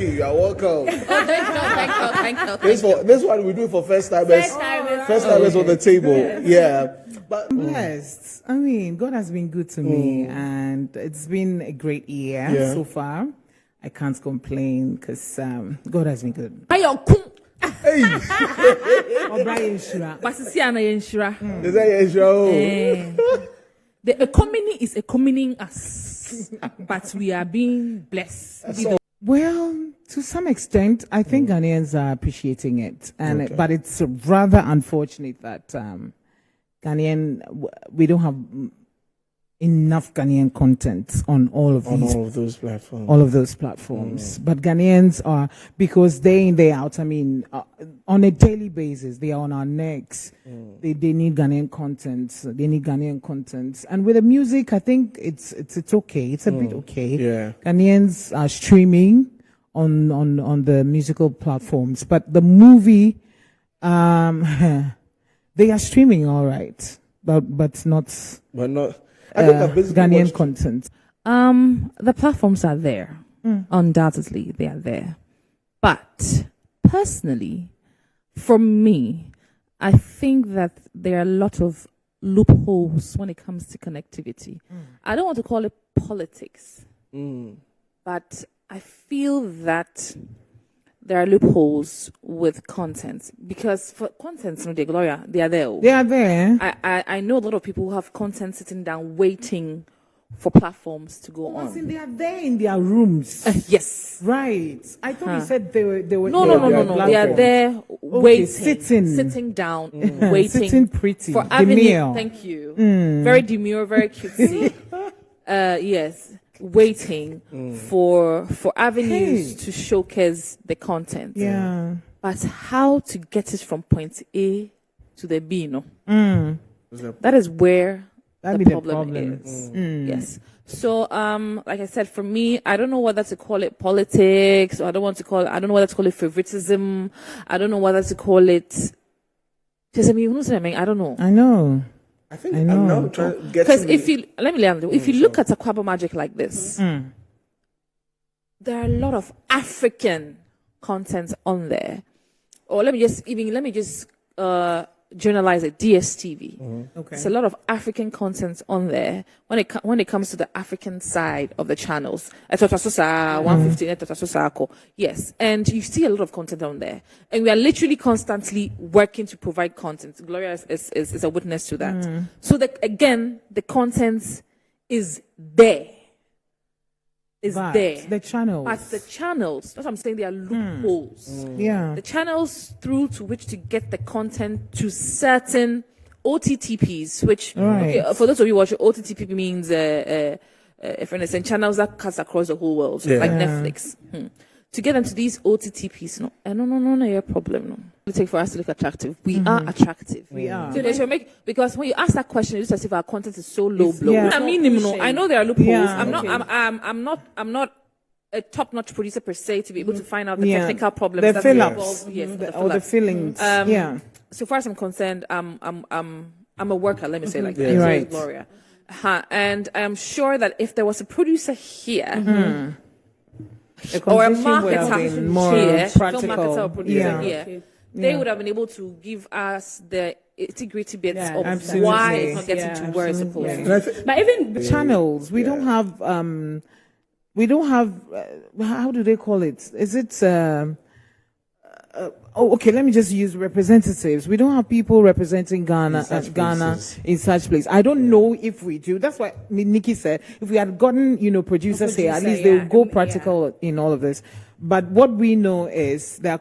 you. You are welcome. Thank you. This one we do it for first timers. First timers on the table. Yeah. But blessed. I mean, God has been good to me, and it's been a great year so far. I can't complain because God has been good. Hey. The economy is accommodating us, but we are being blessed. Well, to some extent, I think Ghanaians are appreciating it, and but it's rather unfortunate that we don't have enough Ghanaian content on all of those platforms. All of those platforms. But Ghanaians are, because day in, day out, I mean, on a daily basis, they are on our necks. They need Ghanaian content. And with the music, I think it's okay. It's a bit okay. Yeah. Ghanaians are streaming on the musical platforms. But the movie, they are streaming all right. But not Ghanaian content. The platforms are there. Undoubtedly, they are there. But personally, for me, I think that there are a lot of loopholes when it comes to connectivity. I don't want to call it politics, but I feel that there are loopholes with content, because for content, Gloria, they are there. They are there. I know a lot of people who have content sitting down waiting for platforms to go on. They are there in their rooms. Yes. Right. I thought you said they were. No. They are there waiting, sitting down, waiting, sitting pretty for avenue. Thank you. Very demure, very cutesy. Yes. Waiting for avenues to showcase the content. Yeah. But how to get it from point A to the B, no? That is where the problem is. Yes. So, like I said, for me, I don't know whether to call it politics, or I don't know whether to call it favoritism. I don't know whether to call it. I don't know. I know. I think I'm now trying to get, because if you look at Aquaba Magic like this, there are a lot of African content on there. Or let me just generalize it. DSTV. Okay. It's a lot of African content on there when it comes to the African side of the channels. 115. Yes, and you see a lot of content on there, and we are literally constantly working to provide content. Gloria is a witness to that. So that again, the content is there. The channels. But the channels, that's what I'm saying, there are loopholes. Yeah. The channels through to which to get the content to certain OTTPs, which, for those of you watching, OTTP means, if anything, channels that cuts across the whole world, like Netflix. To get them to these OTTPs, no, your problem, no. It take for us to look attractive. We are attractive. We are. So they should because when you ask that question, it's as if our content is so low blow. I know there are loopholes. Yeah. I'm not a top-notch producer per se to be able to find out the technical problems the that fill-ups, the fillings. So far as I'm concerned, I'm a worker. Let me say like that. You're right, Gloria. And I'm sure that if there was a producer here. Or a marketer here, practical. or producer here, they would have been able to give us the integrity bits of absolutely. why it's not getting to where it's supposed to. But even the channels, we don't have, how do they call it? Is it, let me just use representatives. We don't have people representing Ghana in such place. I don't know if we do. That's why Nicki said, if we had gotten, producers here, at least they would go practical in all of this. But what we know is there are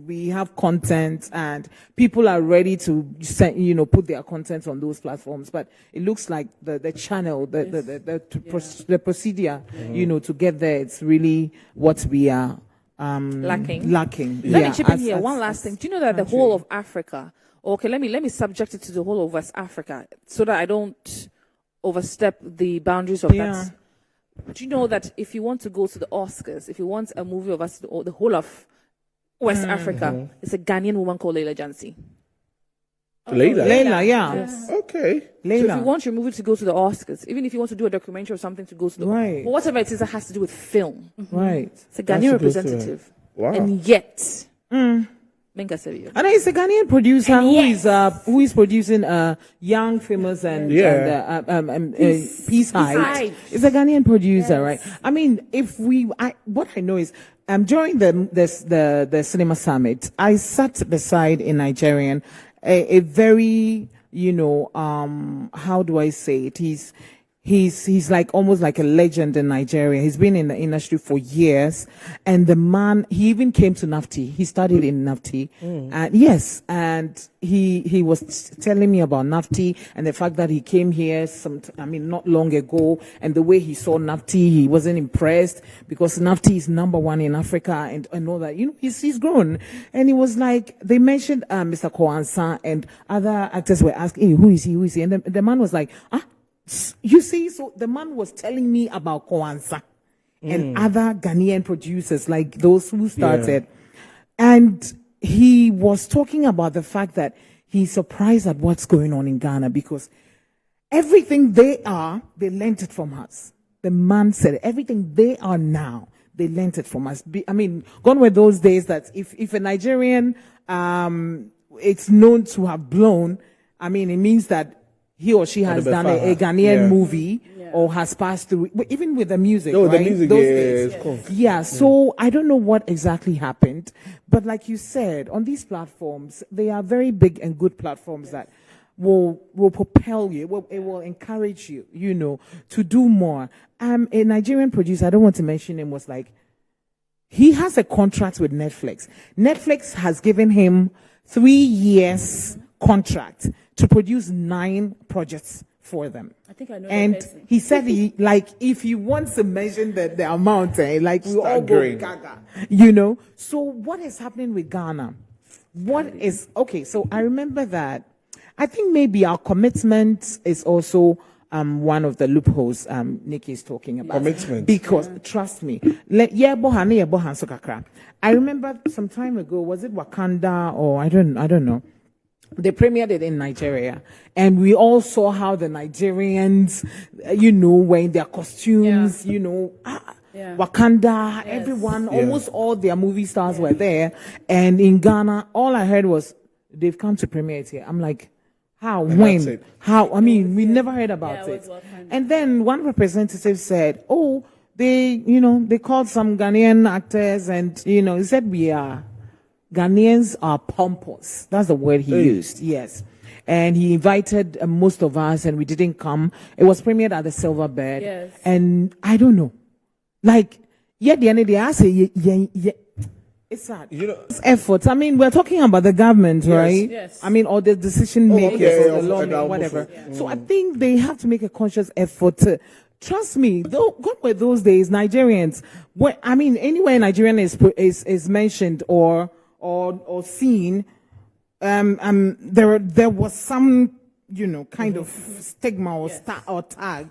we have content, and people are ready to put their content on those platforms. But it looks like the channel, the procedure, to get there, it's really what we are lacking. Let me chip in here. One last thing. Do you know that the whole of Africa? Okay, let me subject it to the whole of West Africa so that I don't overstep the boundaries of that. Do you know that if you want to go to the Oscars, if you want a movie of us, the whole of West Africa, it's a Ghanaian woman called Leila Jansi. Layla. Yeah. Yes. Okay. So if you Layla. want your movie to go to the Oscars, even if you want to do a documentary or something to go to the Right. or whatever it is that has to do with film, Right. it's a Has Ghanaian to go to representative, Wow. and yet, Menga Sevio. And it's a Ghanaian producer who is producing Young, Famous, and Peace Height. It's a Ghanaian producer, right? I mean, what I know is during the cinema summit, I sat beside a Nigerian, a very how do I say it? He's like almost like a legend in Nigeria. He's been in the industry for years. And the man, he even came to NAFTI. He studied in NAFTI. And yes, and he was telling me about NAFTI and the fact that he came here not long ago, and the way he saw NAFTI, he wasn't impressed because NAFTI is number one in Africa and all that. He's grown. And he was like, they mentioned Mr. Koansa, and other actors were asking, hey, who is he? And the man was like, you see, so the man was telling me about Koansa and other Ghanaian producers, like those who started. Yeah. And he was talking about the fact that he's surprised at what's going on in Ghana because everything they learned it from us. The man said everything they are now, they learned it from us. I mean, gone were those days that if a Nigerian, it's known to have blown, I mean, it means that he or she has done a Ghanaian movie or has passed through, even with the music. No, right? the music, those days. Cool. Yeah, so I don't know what exactly happened, but like you said, on these platforms, they are very big and good platforms that will propel you, it will encourage you, to do more. A Nigerian producer, I don't want to mention him, was like, he has a contract with Netflix. Netflix has given him 3 years contract to produce 9 projects for them. I think I know. And he said if he wants to mention the amount, like we all go gaga, So what is happening with Ghana? So I remember that. I think maybe our commitment is also one of the loopholes Nicki is talking about. Commitment. Because trust me, I remember some time ago, was it Wakanda or I don't know. They premiered it in Nigeria, and we all saw how the Nigerians, were in their costumes, Wakanda, everyone, almost all their movie stars were there. And in Ghana, all I heard was, they've come to premiere it here. I'm like, how? And when? How? I mean, we never heard about it. And then one representative said, they called some Ghanaian actors, and, he said, Ghanaians are pompous. That's the word he used. Yes. And he invited most of us, and we didn't come. It was premiered at the Silver Bird. Yes. And I don't know. Like, yet the end of the day, I say, it's sad. It's efforts. I mean, we're talking about the government, right? Yes. I mean, or the decision makers or the lawmakers, whatever. Yeah. So I think they have to make a conscious effort to, trust me, though, God were those days, Nigerians, anywhere Nigerian is mentioned or seen, there was some, kind of stigma or or tag,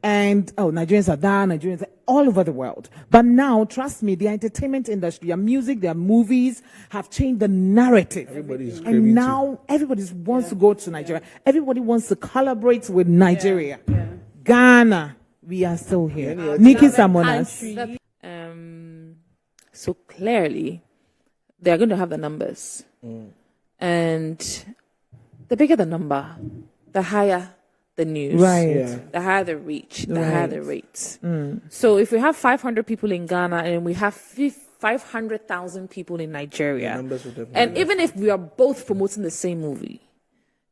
and Nigerians are there, Nigerians are all over the world. But now, trust me, the entertainment industry, their music, their movies have changed the narrative. Everybody's and now everybody wants to go to Nigeria. Everybody wants to collaborate with Nigeria. Ghana, we are still here. Nicki Samonas. So clearly, they are going to have the numbers. And the bigger the number, the higher the news. Right. Yeah. The higher the reach, the higher the rates. So if we have 500 people in Ghana and we have 500,000 people in Nigeria, and even if we are both promoting the same movie,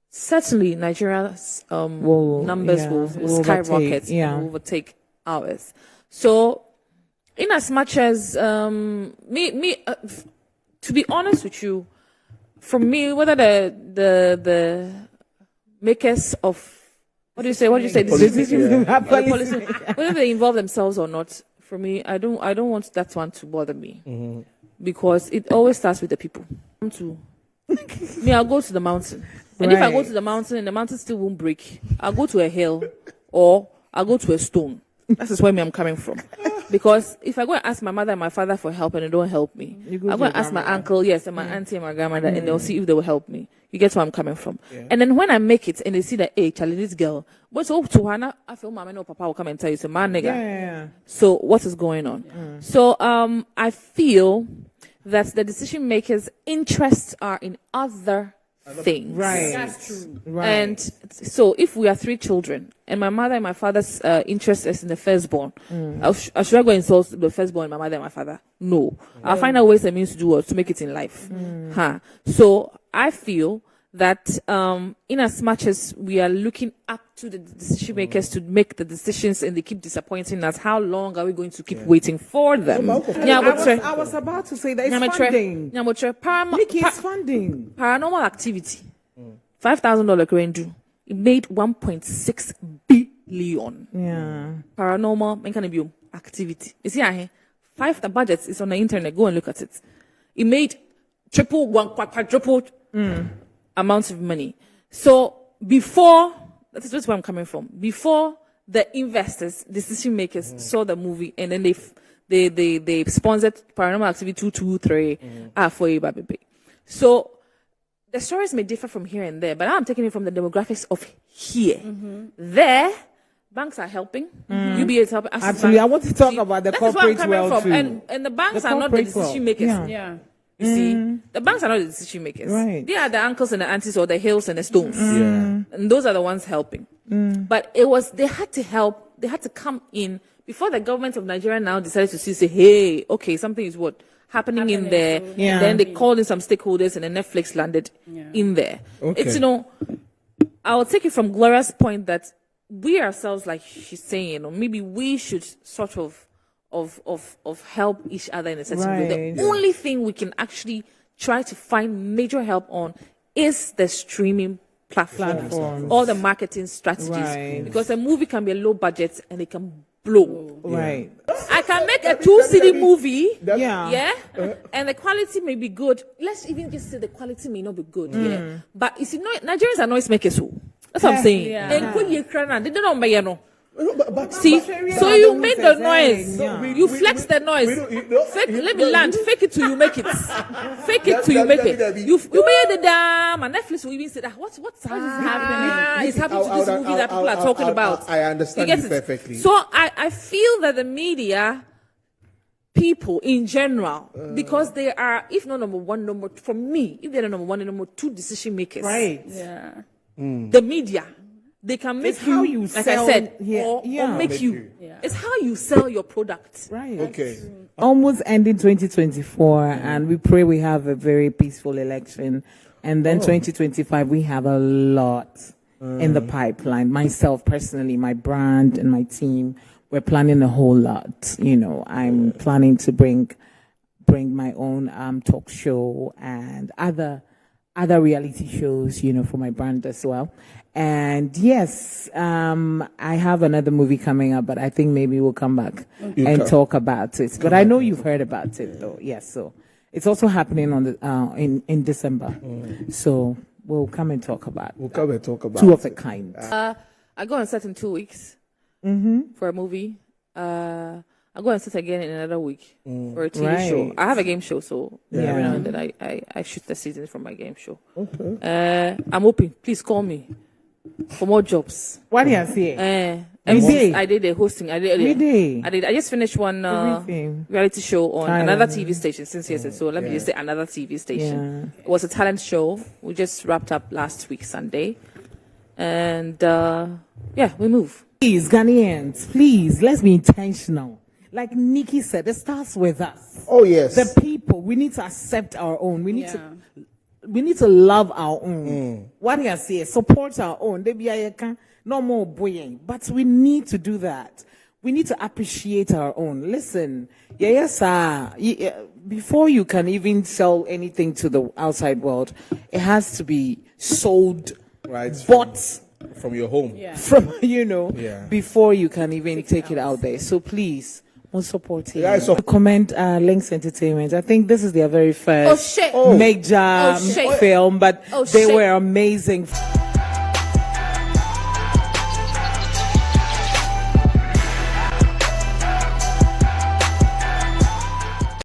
certainly Nigeria's numbers will skyrocket and overtake ours. So in as much as to be honest with you, for me, whether the makers of what do you say? Whether they involve themselves or not, for me, I don't want that one to bother me, because it always starts with the people. I'll go to the mountain, and if I go to the mountain and the mountain still won't break, I'll go to a hill or I'll go to a stone. That is where I'm coming from. Because if I go and ask my mother and my father for help and they don't help me, I'm going to ask my uncle, and my auntie and my grandmother, and they'll see if they will help me. You get where I'm coming from. And then when I make it and they see that, hey, Charlie, this girl, what's up to Hannah? I feel mama no papa will come and tell you, so man nigga. Yeah. So what is going on? So I feel that the decision makers' interests are in other things. Right. That's true. Right. And so if we are 3 children and my mother and my father's interest is in the firstborn, should I go insult the firstborn, my mother and my father? No. I'll find out ways and means to do what to make it in life. So I feel that in as much as we are looking up to the decision makers to make the decisions and they keep disappointing us, how long are we going to keep waiting for them? I was about to say that it's funding. Nicki, it's funding. Paranormal activity. $5,000 Grandu. It made 1.6 billion. Yeah. Paranormal activity. You see, the budget is on the internet. Go and look at it. It made quadruple amounts of money. So before, that's just where I'm coming from. Before the investors, decision makers saw the movie and then they sponsored Paranormal Activity 2, 2, 3, for you, baby. So the stories may differ from here and there, but I'm taking it from the demographics of here. There, banks are helping. UBA is helping. Actually, I want to talk about the corporate world too. And the banks are not the decision makers. Yeah. You see, the banks are not the decision makers. Right. They are the uncles and the aunties or the hills and the stones. And those are the ones helping. But they had to help. They had to come in before the government of Nigeria now decided to say, hey, okay, something is happening in there. Then they called in some stakeholders and then Netflix landed in there. Okay. It's, I will take it from Gloria's point that we ourselves, like she's saying, maybe we should sort of help each other in a certain way. The only thing we can actually try to find major help on is the streaming platforms. All the marketing strategies. Because a movie can be a low budget and it can blow. Right. I can make a 2-city movie. Yeah. And the quality may be good. Let's even just say the quality may not be good. But you see, Nigerians are noisemakers. That's what I'm saying. They don't know. See, so you make the noise. You flex the noise. Let me land. Fake it till you make it. Fake it till you make it. You made the damn. And Netflix will even say that. What's happening? It's happening to this movie that people are talking about. I understand it perfectly. So I feel that the media people in general, because they are, if not number one, for me, if they're number one and number two decision makers. Right. Yeah. The media. They can make how you like sell, I said, or make you. It's how you sell your product. Right. Okay. Almost ending 2024, and we pray we have a very peaceful election. And then 2025, we have a lot in the pipeline. Myself, personally, my brand and my team, we're planning a whole lot. I'm planning to bring my own talk show and other reality shows, for my brand as well. And yes, I have another movie coming up, but I think maybe we'll come back and talk about it. But I know you've heard about it, though. Yes, so it's also happening on the in December. So we'll come and talk about. We'll come and talk about two of the kind. I go on set in 2 weeks for a movie. I go and sit again in another week for a TV show. I have a game show, so every now and then I shoot the seasons from my game show. Okay. I'm open. Please call me for more jobs. What do you say? I did the hosting. I did. I just finished one reality show on another TV station since yesterday. So let me just say another TV station. It was a talent show. We just wrapped up last week Sunday, and we move. Please, Ghanaians, please, let's be intentional. Like Nicki said, it starts with us. Oh yes. The people. We need to accept our own. We need to love our own. What do you say? Support our own. No more bullying. But we need to do that. We need to appreciate our own. Listen, before you can even sell anything to the outside world, it has to be sold, bought from your home. Before you can even take it out there. So please, we'll support it. Comment Links Entertainment. I think this is their very first major film, but they were amazing.